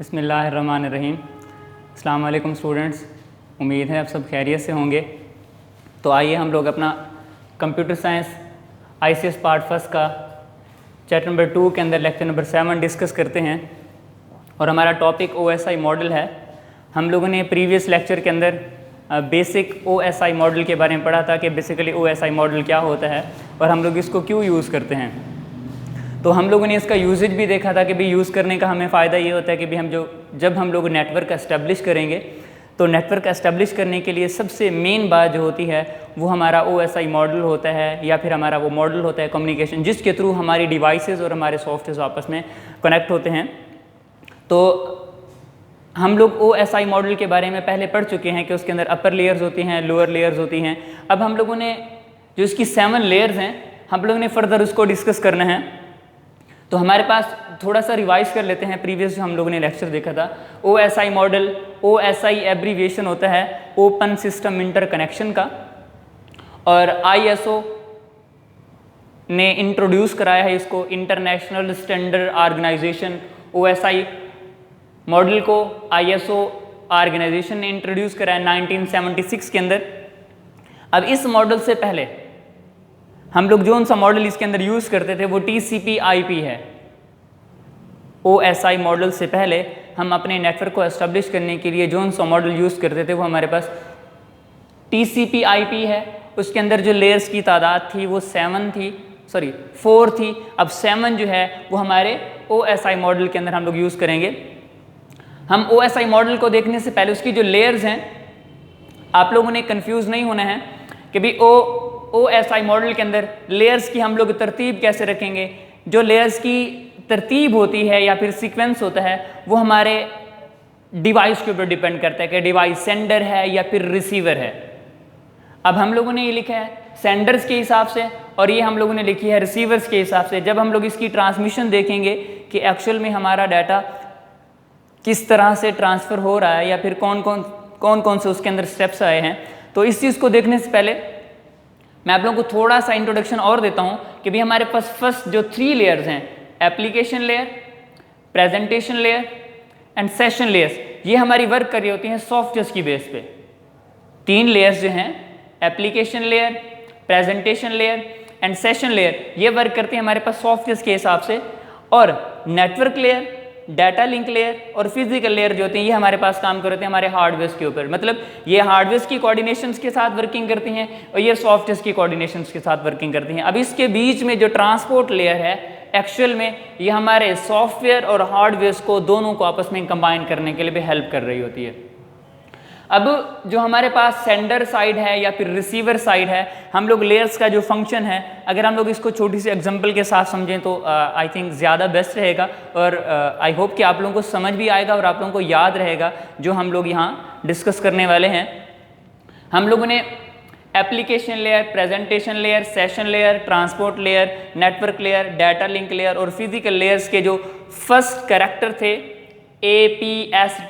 बिस्मिल्लाहिर्रहमानिर्रहीम। अस्सलाम वालेकुम स्टूडेंट्स, उम्मीद है आप सब खैरियत से होंगे। तो आइए हम लोग अपना computer science ICS part first का चैप्टर नंबर 2 के अंदर लेक्चर नंबर 7 डिस्कस करते हैं और हमारा टॉपिक OSI मॉडल है। हम लोगों ने प्रीवियस लेक्चर के अंदर बेसिक OSI मॉडल के बारे में पढ़ा था कि बेसिकली OSI मॉडल क्या होता है और हम लोग इसको क्यों यूज़ करते हैं। तो हम लोगों ने इसका यूजेज भी देखा था कि भाई यूज़ करने का हमें फ़ायदा ये होता है कि भाई जब हम लोग नेटवर्क एस्टेब्लिश करेंगे तो नेटवर्क एस्टेब्लिश करने के लिए सबसे मेन बात जो होती है वो हमारा OSI मॉडल होता है, या फिर हमारा वो मॉडल होता है कम्युनिकेशन, जिसके थ्रू हमारी डिवाइसेस और हमारे सॉफ्टवेयर आपस में कनेक्ट होते हैं। तो हम लोग OSI मॉडल के बारे में पहले पढ़ चुके हैं कि उसके अंदर अपर लेयर्स होती हैं, लोअर लेयर्स होती हैं। अब हम लोगों ने जो इसकी 7 लेयर्स हैं हम लोगों ने फर्दर उसको डिस्कस करना है। तो हमारे पास थोड़ा सा रिवाइज कर लेते हैं प्रीवियस जो हम लोगों ने लेक्चर देखा था। OSI मॉडल, OSI एब्रीविएशन होता है ओपन सिस्टम इंटरकनेक्शन का, और ISO ने इंट्रोड्यूस कराया है इसको, international standard organization. OSI model को ISO ऑर्गेनाइजेशन ने इंट्रोड्यूस कराया 1976 के अंदर। अब इस मॉडल से पहले हम लोग जो सा मॉडल इसके अंदर यूज़ करते थे वो TCP/IP है। OSI मॉडल से पहले हम अपने नेटवर्क को एस्टेब्लिश करने के लिए जो सा मॉडल यूज़ करते थे वो हमारे पास TCP/IP है। उसके अंदर जो लेयर्स की तादाद थी वो 4 थी। अब 7 जो है वो हमारे OSI मॉडल के अंदर हम लोग यूज़ करेंगे। हम OSI मॉडल को देखने से पहले उसकी जो लेयर्स हैं, आप लोगों ने कंफ्यूज नहीं होना है कि भाई OSI मॉडल के अंदर लेयर्स की हम लोग तरतीब कैसे रखेंगे। जो लेयर्स की तरतीब होती है या फिर सीक्वेंस होता है वो हमारे डिवाइस के ऊपर डिपेंड करता है कि डिवाइस सेंडर है या फिर रिसीवर है। अब हम लोगों ने ये लिखा है सेंडर्स के हिसाब से और ये हम लोगों ने लिखी है रिसीवर्स के हिसाब से। जब हम लोग इसकी ट्रांसमिशन देखेंगे कि एक्चुअल में हमारा डाटा किस तरह से ट्रांसफ़र हो रहा है या फिर कौन कौन से उसके अंदर स्टेप्स आए हैं, तो इस चीज़ को देखने से पहले मैं आप लोगों को थोड़ा सा इंट्रोडक्शन और देता हूं कि भाई हमारे पास फर्स्ट जो 3 लेयर्स हैं, application layer, presentation layer and session layers, ये हमारी वर्क कर रही होती हैं सॉफ्टवेयर की बेस पे। 3 लेयर्स जो हैं, application layer, presentation layer and session layer, ये वर्क करती हैं हमारे पास सॉफ्टवेयर के हिसाब से। और network layer, data link layer और फिजिकल लेयर जो होती हैं ये हमारे पास काम करते हैं हमारे हार्डवेयर के ऊपर। मतलब ये हार्डवेयर की कोऑर्डिनेशंस के साथ वर्किंग करती हैं और ये सॉफ्टवेयर की कोऑर्डिनेशंस के साथ वर्किंग करती हैं। अब इसके बीच में जो ट्रांसपोर्ट लेयर है, एक्चुअल में ये हमारे सॉफ्टवेयर और हार्डवेयर को दोनों को आपस में कंबाइन करने के लिए भी हेल्प कर रही होती है। अब जो हमारे पास सेंडर साइड है या फिर रिसीवर साइड है, हम लोग लेयर्स का जो फंक्शन है, अगर हम लोग इसको छोटी सी एग्जांपल के साथ समझें तो आई थिंक ज़्यादा बेस्ट रहेगा और आई होप कि आप लोगों को समझ भी आएगा और आप लोगों को याद रहेगा जो हम लोग यहाँ डिस्कस करने वाले हैं। हम लोगों ने application layer, presentation layer, session layer, transport layer, network layer, data link layer और फिजिकल लेयर्स के जो फर्स्ट कैरेक्टर थे APSTNDP,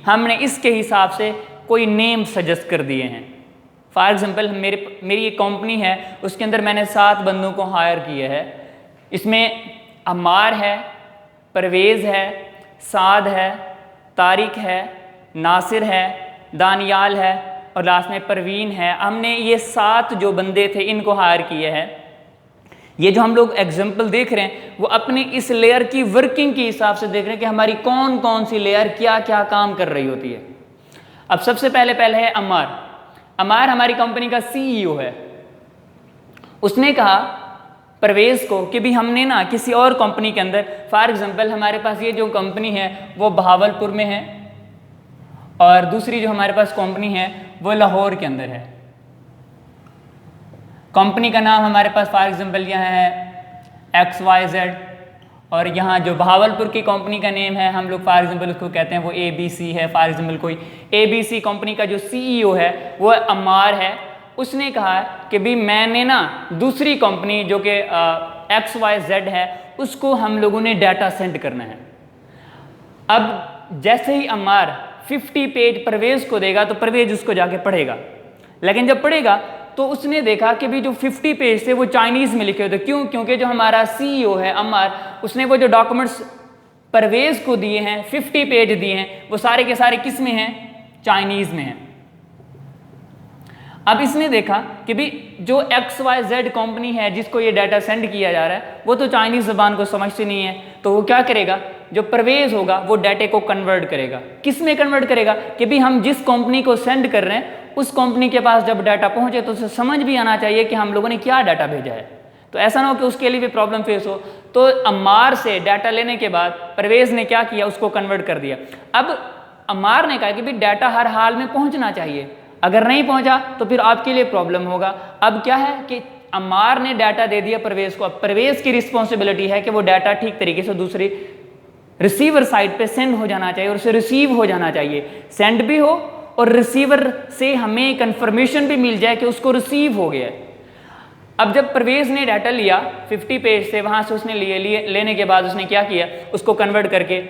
हमने इसके हिसाब से कोई नेम सजेस्ट कर दिए हैं। फॉर एग्जांपल मेरी एक कंपनी है, उसके अंदर मैंने 7 बंदों को हायर किया है। इसमें अम्मार है, परवेज़ है, साद है, तारिक है, नासिर है, दानियाल है और लास्ट में परवीन है। हमने ये 7 जो बंदे थे इनको हायर किए हैं। ये जो हम लोग एग्जाम्पल देख रहे हैं वो अपने इस लेयर की वर्किंग के हिसाब से देख रहे हैं कि हमारी कौन कौन सी लेयर क्या क्या काम कर रही होती है। अब सबसे पहले है अमार हमारी कंपनी का CEO है। उसने कहा परवेज़ को कि भी हमने ना किसी और कंपनी के अंदर, फॉर एग्जांपल हमारे पास ये जो कंपनी है वो बहावलपुर में है और दूसरी जो हमारे पास कंपनी है वो लाहौर के अंदर है। कंपनी का नाम हमारे पास फॉर एग्जांपल यहाँ है XYZ और यहाँ जो बहावलपुर की कंपनी का नेम है हम लोग फॉर एग्जांपल उसको कहते हैं वो ABC है। फॉर एग्जांपल कोई ABC कंपनी का जो CEO है वो अम्मार है। उसने कहा कि भी मैंने ना दूसरी कंपनी जो कि XYZ है उसको हम लोगों ने डाटा सेंड करना है। अब जैसे ही अम्मार 50 पेज परवेज़ को देगा तो परवेज़ उसको जाके पढ़ेगा, लेकिन जब पढ़ेगा तो उसने देखा कि भी जो 50 पेज थे वो चाइनीज़ में लिखे हुए थे। क्यों? क्योंकि जो हमारा CEO है अम्मार, उसने वो जो डॉक्यूमेंट्स परवेज को दिए हैं 50 पेज दिए हैं, वो सारे के सारे किस में हैं? चाइनीज में हैं। अब इसने देखा कि भी जो XYZ कंपनी है जिसको ये डाटा सेंड किया जा रहा है वो तो चाइनीज ज़बान को समझती नहीं है, तो वो क्या करेगा, जो परवेज होगा वो डाटे को कन्वर्ट करेगा। किस में कन्वर्ट करेगा कि भी हम जिस कंपनी को सेंड कर रहे हैं उस कंपनी के पास जब डाटा पहुंचे तो उसे समझ भी आना चाहिए कि हम लोगों ने क्या डाटा भेजा है, तो ऐसा ना हो कि उसके लिए भी प्रॉब्लम फेस हो। तो अम्मार से डाटा लेने के बाद परवेज ने क्या किया, उसको कन्वर्ट कर दिया। अब अम्मार ने कहा कि भी डाटा हर हाल में पहुंचना चाहिए, अगर नहीं पहुंचा तो फिर आपके लिए प्रॉब्लम होगा। अब क्या है कि अम्मार ने डाटा दे दिया परवेज को, अब परवेज की रिस्पॉन्सिबिलिटी है कि वो डाटा ठीक तरीके से दूसरी रिसीवर साइड पे सेंड हो जाना चाहिए और उसे रिसीव हो जाना चाहिए, सेंड भी हो और रिसीवर से हमें कंफर्मेशन भी मिल जाए कि उसको रिसीव हो गया है। अब जब परवेज ने डाटा लिया 50 पेज से, वहां से उसने लेने के बाद उसने क्या किया, उसको कन्वर्ट करके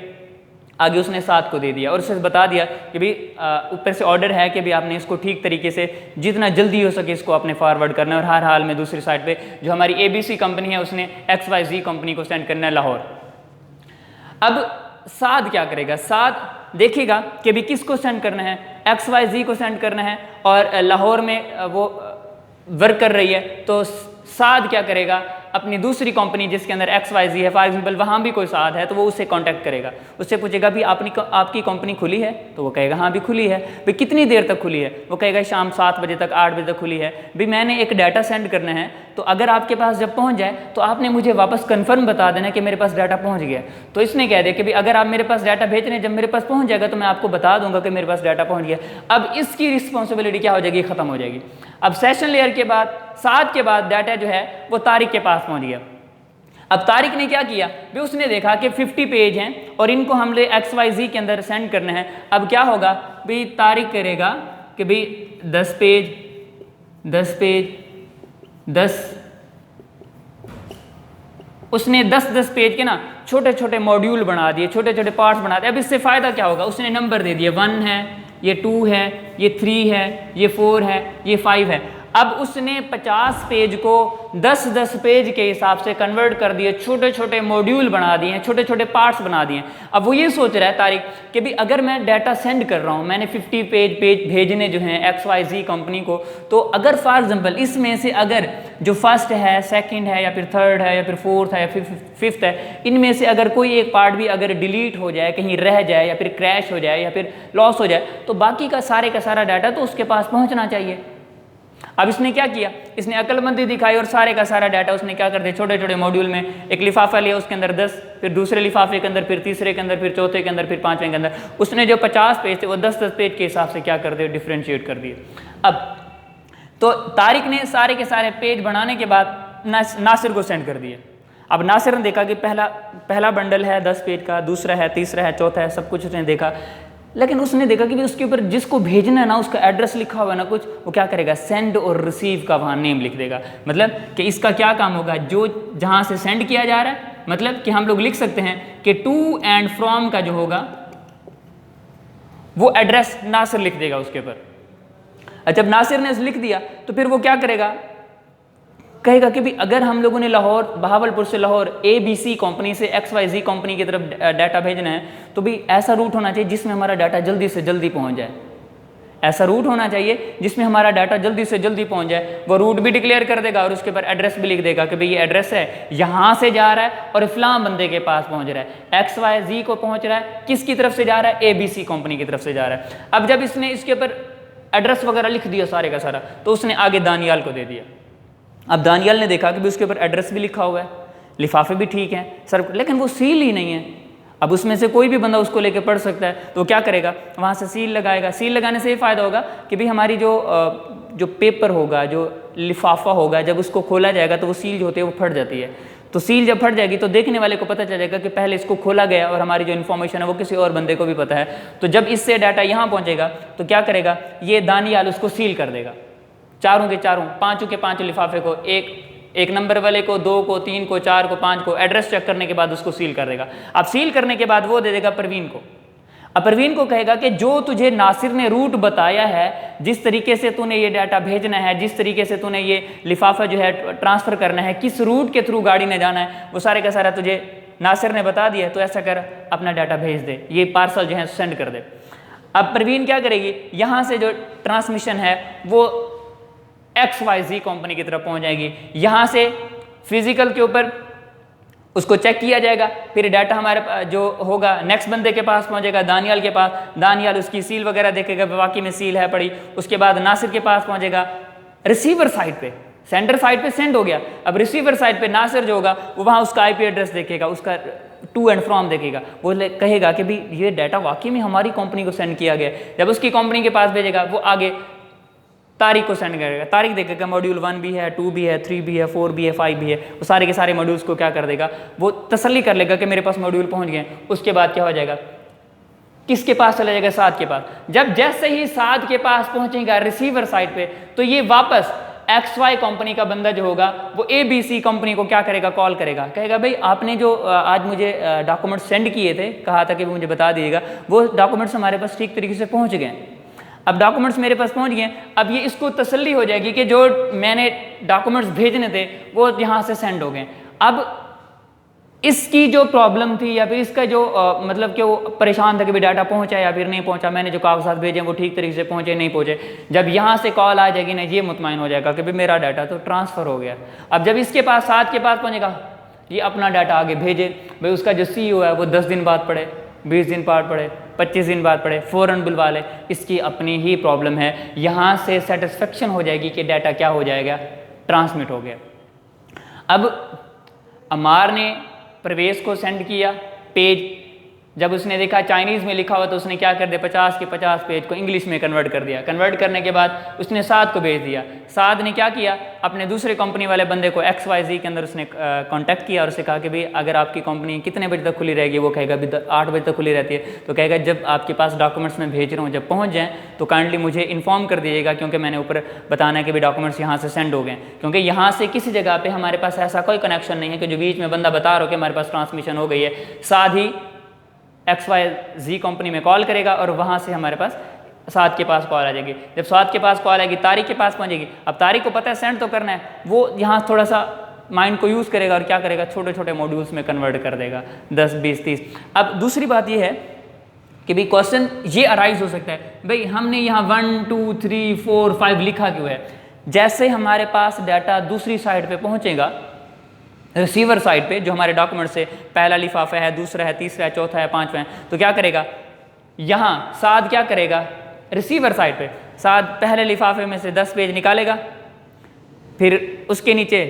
आगे उसने 7 को दे दिया और उसे बता दिया कि भाई ऊपर से ऑर्डर है कि भाई आपने इसको ठीक तरीके से जितना जल्दी हो सके इसको आपने फॉरवर्ड करना है और हर हाल में दूसरी साइड पे जो हमारी ABC कंपनी है उसने XYZ कंपनी को सेंड करना है लाहौर। अब साद क्या करेगा, साद देखेगा कि भी किसको सेंड करना है, XYZ को सेंड करना है और लाहौर में वो वर्क कर रही है, तो साद क्या करेगा, अपनी दूसरी कंपनी जिसके अंदर XYZ है, फॉर एग्जांपल वहाँ भी कोई साद है तो वो उससे कांटेक्ट करेगा, उससे पूछेगा भी आपकी कंपनी खुली है, तो वो कहेगा हाँ भी खुली है। भाई कितनी देर तक खुली है, वो कहेगा शाम 7 बजे तक 8 बजे तक खुली है। भाई मैंने एक डाटा सेंड करना है, तो अगर आपके पास जब पहुँच जाए तो आपने मुझे वापस कन्फर्म बता देना कि मेरे पास डाटा पहुँच गया। तो इसने कह दिया कि भाई अगर आप मेरे पास डाटा भेज रहे हैं, जब मेरे पास पहुँच जाएगा तो मैं आपको बता दूंगा कि मेरे पास डाटा पहुँच गया। अब इसकी रिस्पॉन्सिबिलिटी क्या हो जाएगी, ख़त्म हो जाएगी। अब सेशन लेयर के बाद 7 के बाद डाटा जो है वो तारिक के पास पहुँच गया। अब तारिक ने क्या किया, भी उसने देखा कि 50 पेज हैं और इनको हमने XYZ के अंदर सेंड करना है। अब क्या होगा, भी तारिक करेगा कि भाई 10 पेज 10 पेज 10, उसने 10-10 पेज के ना छोटे छोटे मॉड्यूल बना दिए, छोटे छोटे पार्ट्स बना दिए। अब इससे फ़ायदा क्या होगा, उसने नंबर दे दिए 1 है, ये 2 है, ये 3 है, ये 4 है, ये 5 है। अब उसने 50 पेज को 10-10 पेज के हिसाब से कन्वर्ट कर दिए, छोटे छोटे मॉड्यूल बना दिए, छोटे छोटे पार्ट्स बना दिए। अब वो ये सोच रहा है तारिक कि भी अगर मैं डाटा सेंड कर रहा हूँ, मैंने 50 पेज भेजने जो हैं XYZ कंपनी को, तो अगर फॉर एग्जांपल इसमें से अगर जो फर्स्ट है, सेकंड है, या फिर थर्ड है, या फिर फोर्थ है, या फिर फिफ्थ है, इनमें से अगर कोई एक पार्ट भी अगर डिलीट हो जाए, कहीं रह जाए, या फिर क्रैश हो जाए, या फिर लॉस हो जाए, तो बाकी का सारा डाटा तो उसके पास पहुँचना चाहिए। अब इसने क्या किया, इसने अक्लमंदी दिखाई और सारे का सारा डाटा उसने क्या कर दिया, छोटे छोटे मॉड्यूल में एक लिफाफा लिया, उसके अंदर 10, फिर दूसरे लिफाफे के अंदर, फिर तीसरे के अंदर, फिर चौथे के अंदर, फिर पांचवें के अंदर, उसने जो 50 पेज थे वो 10-10 पेज के हिसाब से क्या कर दिए, डिफ्रेंशिएट कर दिए। अब तो तारिक ने सारे के सारे पेज बनाने के बाद नासिर को सेंड कर दिए। अब नासिर ने देखा कि पहला बंडल है 10 पेज का, दूसरा है, तीसरा है, चौथा है, सब कुछ उसने देखा, लेकिन उसने देखा कि उसके ऊपर जिसको भेजना है ना उसका एड्रेस लिखा हुआ है ना कुछ, वो क्या करेगा, सेंड और रिसीव का वहाँ नेम लिख देगा। मतलब कि इसका क्या काम होगा, जो जहाँ से सेंड किया जा रहा है, मतलब कि हम लोग लिख सकते हैं कि टू एंड फ्रॉम का जो होगा वो एड्रेस नासिर लिख देगा उसके ऊपर। जब नासिर ने लिख दिया तो फिर वो क्या करेगा, कहेगा कि भी अगर हम लोगों ने लाहौर, बहावलपुर से लाहौर ABC कंपनी से XYZ कंपनी की तरफ डाटा भेजना है, तो भी ऐसा रूट होना चाहिए जिसमें हमारा डाटा जल्दी से जल्दी पहुंच जाए। ऐसा रूट होना चाहिए जिसमें हमारा डाटा जल्दी से जल्दी पहुंच जाए। वो रूट भी डिक्लेयर कर देगा और उसके ऊपर एड्रेस भी लिख देगा कि भाई ये एड्रेस है, यहाँ से जा रहा है और इफ्लाम बंदे के पास पहुँच रहा है, XYZ को पहुँच रहा है, किसकी तरफ से जा रहा है, ABC कंपनी की तरफ से जा रहा है। अब जब इसने इसके ऊपर एड्रेस वगैरह लिख दिया सारे का सारा, तो उसने आगे दानियाल को दे दिया। अब दानियाल ने देखा कि भी उसके ऊपर एड्रेस भी लिखा हुआ है, लिफाफे भी ठीक हैं सर, लेकिन वो सील ही नहीं है। अब उसमें से कोई भी बंदा उसको लेके पढ़ सकता है, तो वो क्या करेगा, वहाँ से सील लगाएगा। सील लगाने से ये फ़ायदा होगा कि भाई हमारी जो पेपर होगा, जो लिफाफा होगा, जब उसको खोला जाएगा तो वो सील जो होती है वो फट जाती है। तो सील जब फट जाएगी तो देखने वाले को पता चल जाएगा कि पहले इसको खोला गया और हमारी जो इन्फॉर्मेशन है वो किसी और बंदे को भी पता है। तो जब इससे डाटा यहाँ पहुँचेगा तो क्या करेगा, ये दानियाल उसको सील कर देगा, चारों के चारों, पांचों के पांचों लिफाफे को, एक नंबर वाले को, 2 को, 3 को, 4 को, 5 को, एड्रेस चेक करने के बाद उसको सील कर देगा। अब सील करने के बाद वो दे देगा परवीन को। अब परवीन को कहेगा कि जो तुझे नासिर ने रूट बताया है, जिस तरीके से तूने ये डाटा भेजना है, जिस तरीके से तूने ये लिफाफा जो है ट्रांसफ़र करना है, किस रूट के थ्रू गाड़ी ने जाना है, वो सारे का सारा तुझे नासिर ने बता दिया तो ऐसा कर अपना डाटा भेज दे, ये पार्सल जो है सेंड कर दे। अब परवीन क्या करेगी, यहाँ से जो ट्रांसमिशन है वो XYZ कंपनी की तरफ पहुँच जाएगी, यहाँ से फिजिकल के ऊपर उसको चेक किया जाएगा, फिर डाटा हमारे जो होगा नेक्स्ट बंदे के पास पहुंचेगा, दानियाल के पास, दानियाल उसकी सील वगैरह देखेगा, वाकई में सील है पड़ी, उसके बाद नासिर के पास पहुंचेगा, रिसीवर साइड पे, सेंडर साइड पे सेंड हो गया, अब रिसीवर साइड पे नासिर जो होगा वो वहाँ उसका IP एड्रेस देखेगा, उसका टू एंड फ्रॉम देखेगा, वो कहेगा कि भाई ये डाटा वाकई में हमारी कंपनी को सेंड किया गया। जब उसकी कंपनी के पास भेजेगा वो आगे तारीख को सेंड करेगा, तारीख देखेगा, मॉड्यूल 1 भी है, 2 भी है, 3 भी है, 4 भी है, 5 भी है, वो सारे के सारे मॉड्यूल्स को क्या कर देगा, वो तसल्ली कर लेगा कि मेरे पास मॉड्यूल पहुंच गए। उसके बाद क्या हो जाएगा, किसके पास चला जाएगा, साद के पास। जब जैसे ही साद के पास पहुंचेगा रिसीवर साइड पे, तो ये वापस XY कंपनी का बंदा जो होगा वो ABC कंपनी को क्या करेगा, कॉल करेगा, कहेगा भाई आपने जो आज मुझे डॉक्यूमेंट सेंड किए थे, कहा था कि मुझे बता दीजिएगा, वो डॉक्यूमेंट्स हमारे पास ठीक तरीके से पहुंच गए। अब डॉक्यूमेंट्स मेरे पास पहुंच गए, अब ये इसको तसल्ली हो जाएगी कि जो मैंने डॉक्यूमेंट्स भेजने थे वो यहाँ से सेंड हो गए। अब इसकी जो प्रॉब्लम थी या फिर इसका जो मतलब कि वो परेशान था कि भाई डाटा पहुंचा या फिर नहीं पहुंचा, मैंने जो कागजात भेजे वो ठीक तरीके से पहुंचे नहीं पहुंचे, जब यहाँ से कॉल आ जाएगी ना, ये मुतमईन हो जाएगा कि भाई मेरा डाटा तो ट्रांसफ़र हो गया। अब जब इसके पास साद के पास पहुँचेगा, ये अपना डाटा आगे भेजे, भाई उसका जो CEO है वो 10 दिन बाद पढ़े, 20 दिन बाद पढ़े, 25 दिन बाद पढ़े, फ़ौरन बुलवा ले, इसकी अपनी ही प्रॉब्लम है। यहाँ से सेटिस्फेक्शन हो जाएगी कि डाटा क्या हो जाएगा, ट्रांसमिट हो गया। अब अमार ने प्रवेश को सेंड किया पेज, जब उसने देखा चाइनीज़ में लिखा हुआ तो उसने क्या कर दिया, 50 के 50 पेज को इंग्लिश में कन्वर्ट कर दिया। कन्वर्ट करने के बाद उसने साद को भेज दिया। साद ने क्या किया, अपने दूसरे कंपनी वाले बंदे को XYZ के अंदर उसने कांटेक्ट किया और उससे कहा कि भाई अगर आपकी कंपनी कितने बजे तक खुली रहेगी, वो कहेगा अभी 8 बजे तक खुली रहती है, तो कहेगा जब आपके पास डॉक्यूमेंट्स मैं भेज रहा हूँ जब पहुँच जाएँ तो काइंडली मुझे इन्फॉर्म कर दीजिएगा, क्योंकि मैंने ऊपर बताना है कि भाई डॉक्यूमेंट्स यहाँ से सेंड हो गए, क्योंकि यहाँ से किसी जगह पर हमारे पास ऐसा कोई कनेक्शन नहीं है कि जो बीच में बंदा बता रहा हो कि हमारे पास ट्रांसमिशन हो गई है। साथ ही XYZ कंपनी में कॉल करेगा और वहाँ से हमारे पास साद के पास कॉल आ जाएगी। जब साद के पास कॉल आएगी, तारीख के पास पहुँचेगी। अब तारीख को पता है सेंड तो करना है, वो यहाँ थोड़ा सा माइंड को यूज़ करेगा और क्या करेगा, छोटे छोटे मॉड्यूल्स में कन्वर्ट कर देगा, 10, 20, 30। अब दूसरी बात ये है कि भाई क्वेश्चन ये अराइज हो सकता है, भाई हमने यहाँ 1, 2, 3, 4, 5 लिखा क्यों है। जैसे हमारे पास डाटा दूसरी साइड पे पहुँचेगा, रिसीवर साइड पे जो हमारे डॉक्यूमेंट से पहला लिफाफा है, दूसरा है, तीसरा है, चौथा है, पांचवा है, तो क्या करेगा, यहाँ साद क्या करेगा, रिसीवर साइड पे साद पहले लिफाफे में से 10 पेज निकालेगा, फिर उसके नीचे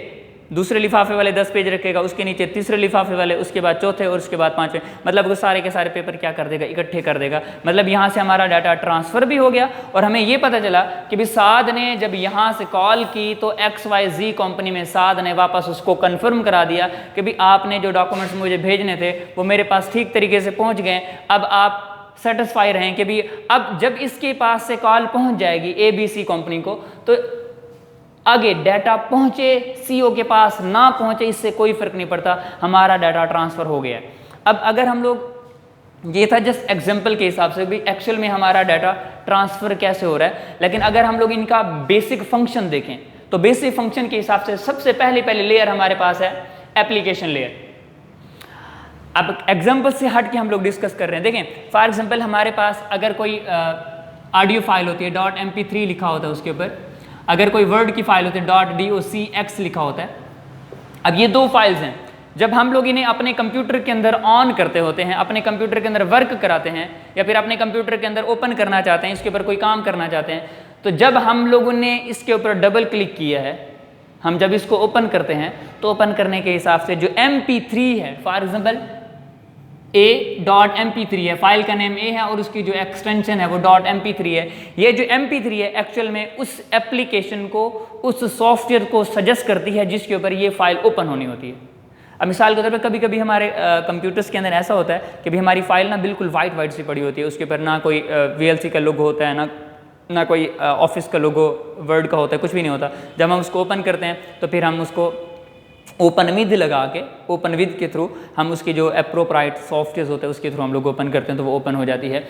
दूसरे लिफाफे वाले 10 पेज रखेगा, उसके नीचे तीसरे लिफाफे वाले, उसके बाद चौथे और उसके बाद पांचवें, मतलब वो सारे के सारे पेपर क्या कर देगा, इकट्ठे कर देगा। मतलब यहाँ से हमारा डाटा ट्रांसफ़र भी हो गया और हमें ये पता चला कि भी साद ने जब यहाँ से कॉल की तो XYZ कंपनी में साद ने वापस उसको कन्फर्म करा दिया कि भी आपने जो डॉक्यूमेंट्स मुझे भेजने थे वो मेरे पास ठीक तरीके से पहुँच गए, अब आप सेटिस्फाई रहें कि भी अब जब इसके पास से कॉल पहुँच जाएगी ABC कंपनी को, तो आगे डाटा पहुंचे CEO के पास ना पहुंचे इससे कोई फर्क नहीं पड़ता, हमारा डाटा ट्रांसफ़र हो गया है। अब अगर हम लोग, ये था जस्ट एग्जांपल के हिसाब से भी एक्चुअल में हमारा डाटा ट्रांसफ़र कैसे हो रहा है, लेकिन अगर हम लोग इनका बेसिक फंक्शन देखें तो बेसिक फंक्शन के हिसाब से सबसे पहले लेयर हमारे पास है एप्लीकेशन लेयर। अब एग्जाम्पल से हट के हम लोग डिस्कस कर रहे हैं। देखें फॉर एग्जाम्पल हमारे पास अगर कोई ऑडियो फाइल होती है, .mp3 लिखा होता है उसके ऊपर, अगर कोई वर्ड की फाइल होती है .docx लिखा होता है। अब ये दो फाइल्स हैं, जब हम लोग इन्हें अपने कंप्यूटर के अंदर ऑन करते होते हैं, अपने कंप्यूटर के अंदर वर्क कराते हैं या फिर अपने कंप्यूटर के अंदर ओपन करना चाहते हैं, इसके ऊपर कोई काम करना चाहते हैं, तो जब हम लोगों ने इसके ऊपर डबल क्लिक किया है, हम जब इसको ओपन करते हैं तो ओपन करने के हिसाब से जो MP3 है, फॉर एग्जाम्पल A.mp3 है, फाइल का नेम A है और उसकी जो एक्सटेंशन है वो .mp3 है। ये जो MP3 है एक्चुअल में उस एप्लीकेशन को, उस सॉफ्टवेयर को सजेस्ट करती है जिसके ऊपर ये फाइल ओपन होनी होती है। अब मिसाल के तौर पे कभी कभी हमारे कंप्यूटर्स के अंदर ऐसा होता है कि भी हमारी फाइल ना बिल्कुल वाइट सी पड़ी होती है, उसके ऊपर ना कोई VLC का लोगो होता है, ना कोई ऑफिस का लोगो वर्ड का होता है, कुछ भी नहीं होता। जब हम उसको ओपन करते हैं तो फिर हम उसको ओपन विद लगा के, ओपन विद के थ्रू हम उसकी जो एप्रोप्राइट सॉफ्टवेयर होता है उसके थ्रू हम लोग ओपन करते हैं तो वो ओपन हो जाती है।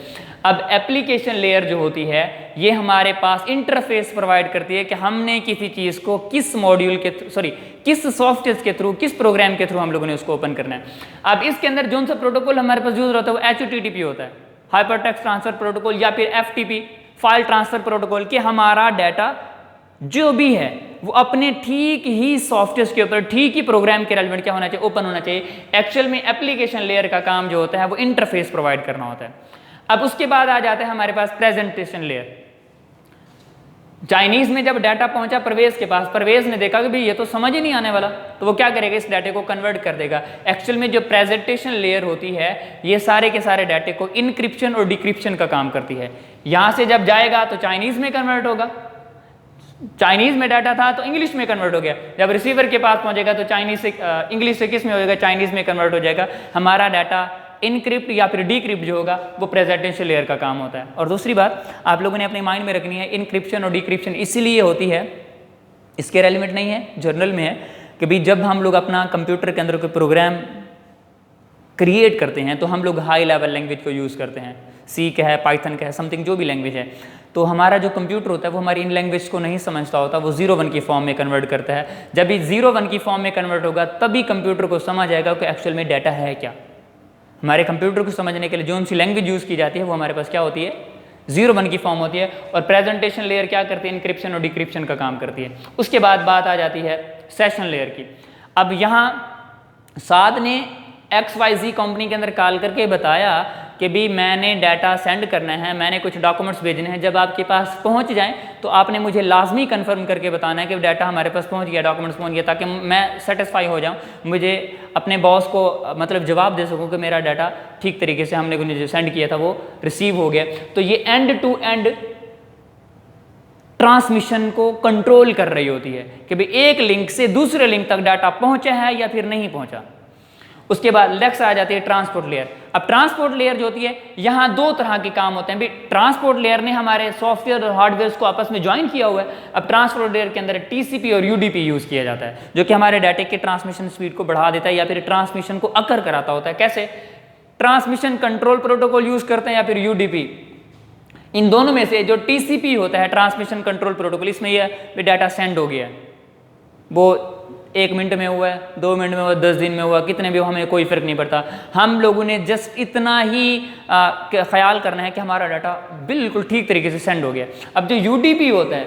अब एप्लीकेशन लेयर जो होती है ये हमारे पास इंटरफेस प्रोवाइड करती है कि हमने किसी चीज़ को किस मॉड्यूल के किस सॉफ्टवेयर के थ्रू, किस प्रोग्राम के थ्रू हम लोगों ने उसको ओपन करना है। अब इसके अंदर जो सा प्रोटोकॉल हमारे पास यूज होता है वो HTTP होता है, हाइपर टेक्स्ट ट्रांसफर प्रोटोकॉल, या फिर FTP फाइल ट्रांसफर प्रोटोकॉल, कि हमारा डाटा जो भी है वो अपने ठीक ही सॉफ्टवेयर के ऊपर ठीक ही प्रोग्राम के रेलेवेंट क्या होना चाहिए, ओपन होना चाहिए। एक्चुअल में एप्लीकेशन लेयर का काम जो होता है वो इंटरफेस प्रोवाइड करना होता है। अब उसके बाद आ जाता है हमारे पास प्रेजेंटेशन लेयर। चाइनीज में जब डाटा पहुंचा परवेज के पास, परवेज ने देखा कि भाई ये तो समझ ही नहीं आने वाला, तो वो क्या करेगा, इस डाटे को कन्वर्ट कर देगा। एक्चुअल में जो प्रेजेंटेशन लेयर होती है ये सारे के सारे डाटे को इनक्रिप्शन और डिक्रिप्शन का काम करती है। यहां से जब जाएगा तो चाइनीज में कन्वर्ट होगा, चाइनीज में डाटा था तो इंग्लिश में कन्वर्ट हो गया, जब रिसीवर के पास पहुंचेगा तो चाइनीज से इंग्लिश से किस में हो जाएगा, चाइनीज में कन्वर्ट हो जाएगा। हमारा डाटा इनक्रिप्ट या फिर डिक्रिप्ट जो होगा वो प्रेजेंटेशन लेयर का काम होता है। और दूसरी बात आप लोगों ने अपने माइंड में रखनी है, इनक्रिप्शन और डिक्रिप्शन इसीलिए होती है, इसके रेलिवेंट नहीं है, जर्नल में है कि भाई जब हम लोग अपना कंप्यूटर के अंदर कोई प्रोग्राम क्रिएट करते हैं तो हम लोग हाई लेवल लैंग्वेज को यूज़ करते हैं, सी का है, पाइथन का है, समथिंग जो भी लैंग्वेज है। तो हमारा जो कंप्यूटर होता है वो हमारी इन लैंग्वेज को नहीं समझता होता, वो 0-1 की फॉर्म में कन्वर्ट करता है। जब ये 0-1 की फॉर्म में कन्वर्ट होगा तभी कंप्यूटर को समझ आएगा कि एक्चुअल में डाटा है क्या। हमारे कंप्यूटर को समझने के लिए जो सी लैंग्वेज यूज़ की जाती है वो हमारे पास क्या होती है, 0-1 की फॉर्म होती है। और प्रेजेंटेशन लेयर क्या करती है, इनक्रिप्शन और डिक्रिप्शन का काम करती है। उसके बाद बात आ जाती है सेशन लेयर की। अब यहाँ साद ने XYZ कंपनी के अंदर कॉल करके बताया कि भी मैंने डाटा सेंड करना है, मैंने कुछ डॉक्यूमेंट्स भेजने हैं, जब आपके पास पहुंच जाएं तो आपने मुझे लाजमी कंफर्म करके बताना है कि डाटा हमारे पास पहुंच गया, डॉक्यूमेंट्स पहुंच गया, ताकि मैं सेटिस्फाई हो जाऊं, मुझे अपने बॉस को मतलब जवाब दे सकूं कि मेरा डाटा ठीक तरीके से हमने जो सेंड किया था वो रिसीव हो गया। तो ये एंड टू एंड ट्रांसमिशन को कंट्रोल कर रही होती है कि भाई एक लिंक से दूसरे लिंक तक डाटा पहुंचा है या फिर नहीं पहुंचा। उसके बाद नेक्स्ट आ जाती है ट्रांसपोर्ट लेयर। अब ट्रांसपोर्ट लेयर जो होती है यहाँ 2 तरह के काम होते हैं भाई। ट्रांसपोर्ट लेयर ने हमारे सॉफ्टवेयर और हार्डवेयर को आपस में ज्वाइन किया हुआ है। अब ट्रांसपोर्ट लेयर के अंदर TCP और UDP यूज किया जाता है जो कि हमारे डाटे के ट्रांसमिशन स्पीड को बढ़ा देता है या फिर ट्रांसमिशन को अकर कराता होता है। कैसे, ट्रांसमिशन कंट्रोल प्रोटोकॉल यूज करते हैं या फिर UDP। इन दोनों में से जो TCP होता है, ट्रांसमिशन कंट्रोल प्रोटोकॉल, इसमें यह डाटा सेंड हो गया, वो 1 मिनट में हुआ है, 2 मिनट में हुआ, 10 दिन में हुआ, कितने भी हो, हमें कोई फर्क नहीं पड़ता। हम लोगों ने जस्ट इतना ही ख्याल करना है कि हमारा डाटा बिल्कुल ठीक तरीके से सेंड हो गया। अब जो UDP होता है,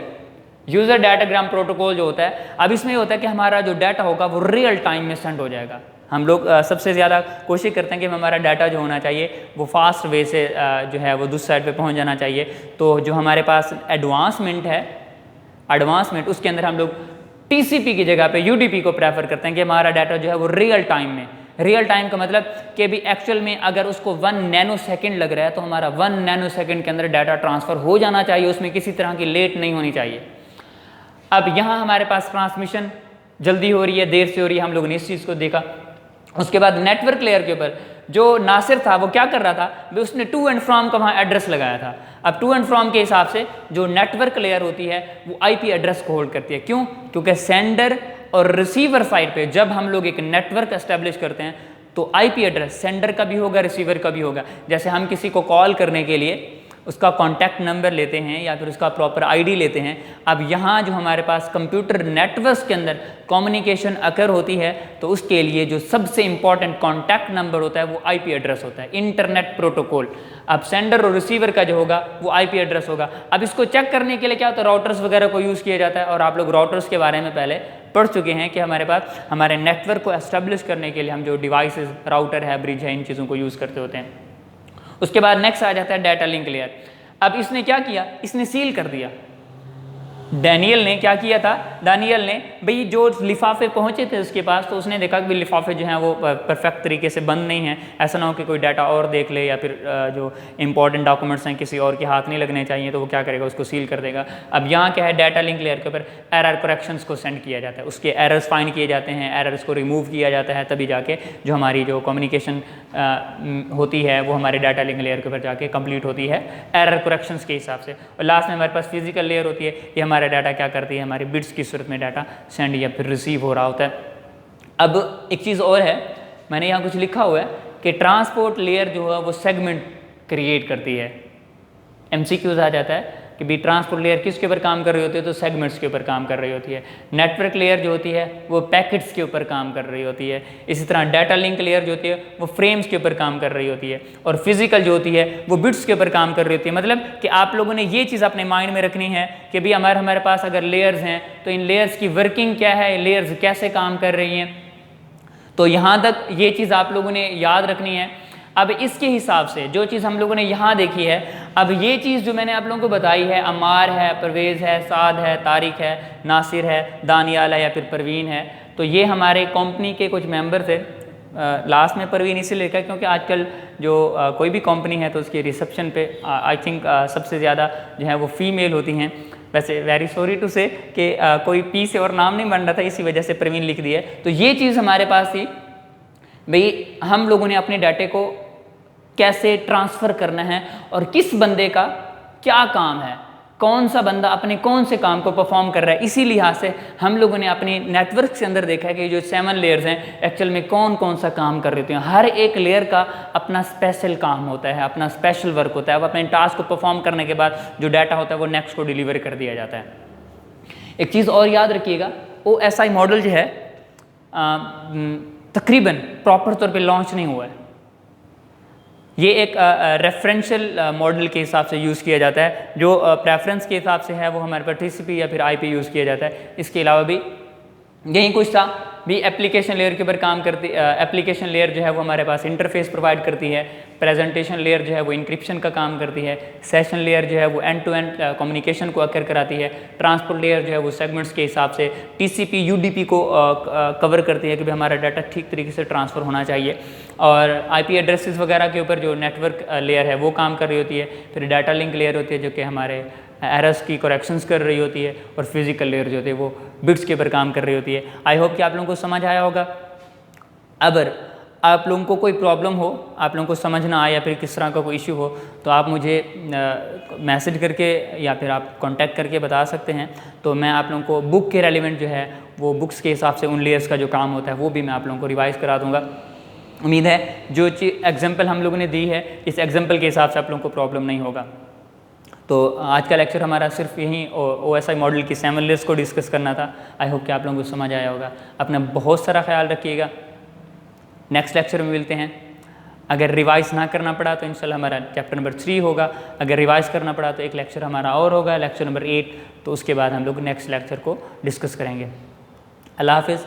यूजर डाटाग्राम प्रोटोकॉल जो होता है, अब इसमें होता है कि हमारा जो डाटा होगा वो रियल टाइम में सेंड हो जाएगा। हम लोग सबसे ज़्यादा कोशिश करते हैं कि हमारा डाटा जो होना चाहिए वो फास्ट वे से जो है वो दूसरी साइड पे पहुंच जाना चाहिए। तो जो हमारे पास एडवांसमेंट है, एडवांसमेंट उसके अंदर हम लोग TCP की जगह पे UDP को प्रेफर करते हैं कि हमारा डाटा जो है वो रियल टाइम में, रियल टाइम का मतलब कि भी एक्चुअल में अगर उसको 1 नैनोसेकंड लग रहा है तो हमारा 1 नैनोसेकंड के अंदर डाटा ट्रांसफ़र हो जाना चाहिए, उसमें किसी तरह की लेट नहीं होनी चाहिए। अब यहाँ हमारे पास ट्रांसमिशन जल्दी हो रही है, देर से हो रही है, हम लोगों ने इस चीज़ को देखा। उसके बाद नेटवर्क लेयर के ऊपर जो नासिर था वो क्या कर रहा था, उसने टू एंड फ्रॉम का वहाँ एड्रेस लगाया था। अब टू एंड फ्रॉम के हिसाब से जो नेटवर्क लेयर होती है वो IP एड्रेस को होल्ड करती है। क्यों? क्योंकि सेंडर और रिसीवर साइड पे जब हम लोग एक नेटवर्क एस्टेब्लिश करते हैं तो IP एड्रेस सेंडर का भी होगा, रिसीवर का भी होगा। जैसे हम किसी को कॉल करने के लिए उसका कॉन्टैक्ट नंबर लेते हैं या फिर उसका प्रॉपर ID लेते हैं। अब यहाँ जो हमारे पास कंप्यूटर नेटवर्क के अंदर कम्युनिकेशन अकर होती है तो उसके लिए जो सबसे इंपॉर्टेंट कॉन्टैक्ट नंबर होता है वो IP एड्रेस होता है, इंटरनेट प्रोटोकॉल। अब सेंडर और रिसीवर का जो होगा वो IP एड्रेस होगा। अब इसको चेक करने के लिए क्या होता है, राउटर्स वगैरह को यूज़ किया जाता है। और आप लोग राउटर्स के बारे में पहले पढ़ चुके हैं कि हमारे पास हमारे नेटवर्क को एस्टेब्लिश करने के लिए हम जो डिवाइसेस, राउटर है, ब्रिज है, इन चीज़ों को यूज़ करते होते हैं। उसके बाद नेक्स्ट आ जाता है डाटा लिंक लेयर। अब इसने क्या किया, इसने सील कर दिया। डैनियल ने क्या किया था, दानियल ने भाई जो लिफाफे पहुंचे थे उसके पास तो उसने देखा कि लिफाफे जो हैं वो परफेक्ट तरीके से बंद नहीं हैं, ऐसा ना हो कि कोई डाटा और देख ले या फिर जो इंपॉर्टेंट डॉक्यूमेंट्स हैं किसी और के हाथ नहीं लगने चाहिए, तो वो क्या करेगा, उसको सील कर देगा। अब यहाँ क्या है, डाटा लिंक लेयर के ऊपर एरर करेक्शंस को सेंड किया जाता है, उसके एरर्स फाइंड किए जाते हैं, एरर्स को रिमूव किया जाता है, तभी जाके जो हमारी जो कम्युनिकेशन होती है वो हमारे डाटा लिंक लेयर के ऊपर जाके कंप्लीट होती है एरर करेक्शंस के हिसाब से। और लास्ट में हमारे पास फिजिकल लेयर होती है, ये हमारा डाटा क्या करती है, हमारे बिट्स की सूरत में डाटा सेंड या फिर रिसीव हो रहा होता है। अब एक चीज़ और है, मैंने यहाँ कुछ लिखा हुआ है कि ट्रांसपोर्ट लेयर जो है वो सेगमेंट क्रिएट करती है। MCQs आ जाता है कि भी ट्रांसपोर्ट लेयर किसके ऊपर काम कर रही होती है, तो सेगमेंट्स के ऊपर काम कर रही होती है। नेटवर्क लेयर जो होती है वो पैकेट्स के ऊपर काम कर रही होती है। इसी तरह डाटा लिंक लेयर जो होती है वो फ्रेम्स के ऊपर काम कर रही होती है। और फिजिकल जो होती है वो बिट्स के ऊपर काम कर रही होती है। मतलब कि आप लोगों ने ये चीज़ अपने माइंड में रखनी है कि भाई हमारे पास अगर लेयर्स हैं तो इन लेयर्स की वर्किंग क्या है, लेयर्स कैसे काम कर रही हैं। तो यहाँ तक ये चीज़ आप लोगों ने याद रखनी है। अब इसके हिसाब से जो चीज़ हम लोगों ने यहाँ देखी है, अब ये चीज़ जो मैंने आप लोगों को बताई है, अम्मार है, परवेज़ है, साद है, तारिक है, नासिर है, दानियाल है या फिर परवीन है, तो ये हमारे कंपनी के कुछ मेंबर थे। लास्ट में परवीन इसलिए लिखा क्योंकि आजकल जो कोई भी कंपनी है तो उसकी रिसेप्शन पे आई थिंक सबसे ज़्यादा जो है वो फीमेल होती हैं। वैसे वेरी सॉरी टू से कि कोई पी से और नाम नहीं बन रहा था, इसी वजह से परवीन लिख दिया है। तो ये चीज़ हमारे पास थी भाई, हम लोगों ने अपने डाटे को कैसे ट्रांसफ़र करना है और किस बंदे का क्या काम है, कौन सा बंदा अपने कौन से काम को परफॉर्म कर रहा है। इसी लिहाज से हम लोगों ने अपने नेटवर्क के अंदर देखा है कि जो 7 लेयर्स हैं एक्चुअल में कौन कौन सा काम कर रहे हैं। हर एक लेयर का अपना स्पेशल काम होता है, अपना स्पेशल वर्क होता है। अब अपने टास्क को परफॉर्म करने के बाद जो डाटा होता है वो नेक्स्ट को डिलीवर कर दिया जाता है। एक चीज़ और याद रखिएगा, OSI मॉडल जो है तकरीबन प्रॉपर तौर पे लॉन्च नहीं हुआ है। ये एक रेफरेंशियल मॉडल के हिसाब से यूज़ किया जाता है। जो प्रेफरेंस के हिसाब से है वो हमारे पास TCP या फिर IP यूज़ किया जाता है। इसके अलावा भी यही कुछ था भी। एप्लीकेशन लेयर के ऊपर काम करती, एप्लीकेशन लेयर जो है वो हमारे पास इंटरफेस प्रोवाइड करती है। प्रेजेंटेशन लेयर जो है वो इंक्रिप्शन का काम करती है। सेशन लेयर जो है वो एंड टू एंड कम्युनिकेशन को अकर कराती है। ट्रांसपोर्ट लेयर जो है वो सेगमेंट्स के हिसाब से TCP UDP को कवर करती है कि भाई हमारा डाटा ठीक तरीके से ट्रांसफ़र होना चाहिए। और IP एड्रेसेस वगैरह के ऊपर जो नेटवर्क लेयर है वो काम कर रही होती है। फिर डाटा लिंक लेयर होती है जो कि हमारे एरर्स की करेक्शंस कर रही होती है। और फिजिकल लेयर जो होती है वो बिट्स के ऊपर काम कर रही होती है। आई होप कि आप लोगों को समझ आया होगा। अगर आप लोगों को कोई प्रॉब्लम हो, आप लोगों को समझ ना आए या फिर किस तरह का कोई इशू हो, तो आप मुझे मैसेज करके या फिर आप कांटेक्ट करके बता सकते हैं। तो मैं आप लोगों को बुक के रेलिवेंट जो है वो बुक्स के हिसाब से उन लेयर्स का जो काम होता है वो भी मैं आप लोगों को रिवाइज़ करा दूँगा। उम्मीद है जो चीज़ एग्जाम्पल हम लोगों ने दी है इस एग्जाम्पल के हिसाब से आप लोगों को प्रॉब्लम नहीं होगा। तो आज का लेक्चर हमारा सिर्फ यहीं OSI मॉडल की 7 लेयर्स को डिस्कस करना था। आई होप कि आप लोगों को समझ आया होगा। अपना बहुत सारा ख्याल रखिएगा। नेक्स्ट लेक्चर में मिलते हैं। अगर रिवाइज़ ना करना पड़ा तो इंशाल्लाह हमारा चैप्टर नंबर 3 होगा। अगर रिवाइज़ करना पड़ा तो एक लेक्चर हमारा और होगा, लेक्चर नंबर 8। तो उसके बाद हम लोग नेक्स्ट लेक्चर को डिस्कस करेंगे। अल्लाह हाफ़िज़।